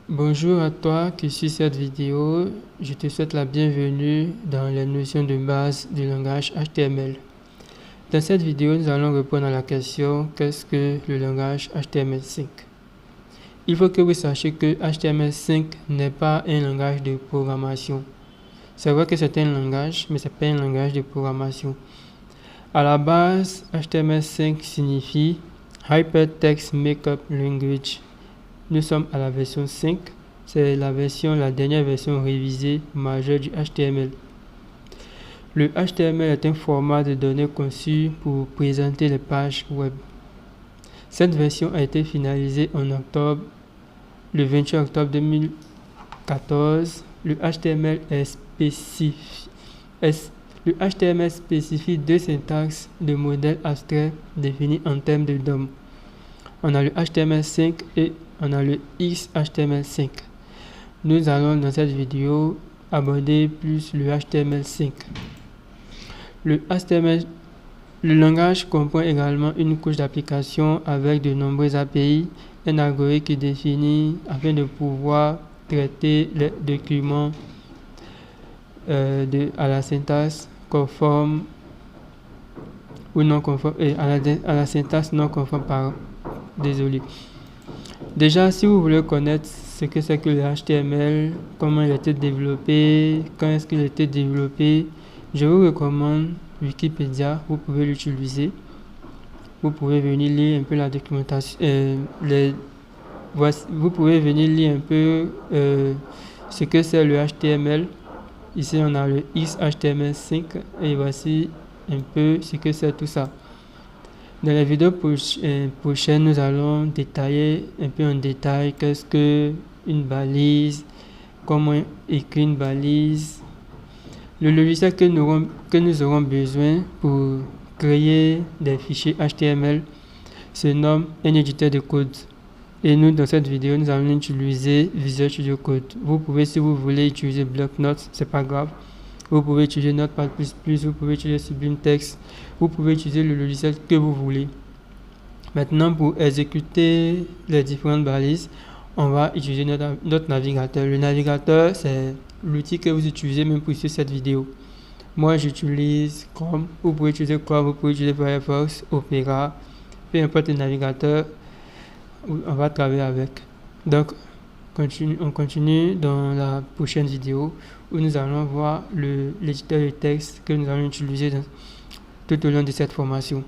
Bonjour à toi qui suis cette vidéo. Je te souhaite la bienvenue dans les notions de base du langage HTML. Dans cette vidéo, nous allons répondre à la question qu'est-ce que le langage HTML5? Il faut que vous sachiez que HTML5 n'est pas un langage de programmation. C'est vrai que c'est un langage, mais ce n'est pas un langage de programmation. À la base, HTML5 signifie Hypertext Markup Language. Nous sommes à la version 5, c'est la dernière version révisée majeure du HTML. Le HTML est un format de données conçu pour présenter les pages web. Cette version a été finalisée le 28 octobre 2014. Le HTML spécifie deux syntaxes de modèles abstraits définis en termes de DOM. On a le HTML5 et on a le XHTML5. Nous allons dans cette vidéo aborder plus le HTML5. Le langage comprend également une couche d'application avec de nombreuses API, un algorithme qui définit afin de pouvoir traiter les documents à la syntaxe conforme ou non conforme à la syntaxe non conforme. Désolé. Déjà, si vous voulez connaître ce que c'est que le HTML, comment il a été développé, quand est-ce qu'il a été développé, je vous recommande Wikipédia. Vous pouvez l'utiliser. Vous pouvez venir lire un peu la documentation. Vous pouvez venir lire un peu ce que c'est le HTML. Ici, on a le XHTML5 et voici un peu ce que c'est tout ça. Dans la vidéo prochaine, nous allons détailler un peu en détail qu'est-ce que une balise, comment écrire une balise. Le logiciel que nous aurons besoin pour créer des fichiers HTML se nomme un éditeur de code. Et nous, dans cette vidéo, nous allons utiliser Visual Studio Code. Vous pouvez, si vous voulez, utiliser Block-Notes, c'est pas grave. Vous pouvez utiliser Notepad++, vous pouvez utiliser Sublime Text, vous pouvez utiliser le logiciel que vous voulez. Maintenant, pour exécuter les différentes balises, on va utiliser notre navigateur. Le navigateur, c'est l'outil que vous utilisez même pour suivre cette vidéo. Moi, j'utilise Chrome. Vous pouvez utiliser Chrome, vous pouvez utiliser Firefox, Opera, peu importe le navigateur, on va travailler avec. Donc, on continue dans la prochaine vidéo où nous allons voir l'éditeur de texte que nous allons utiliser tout au long de cette formation.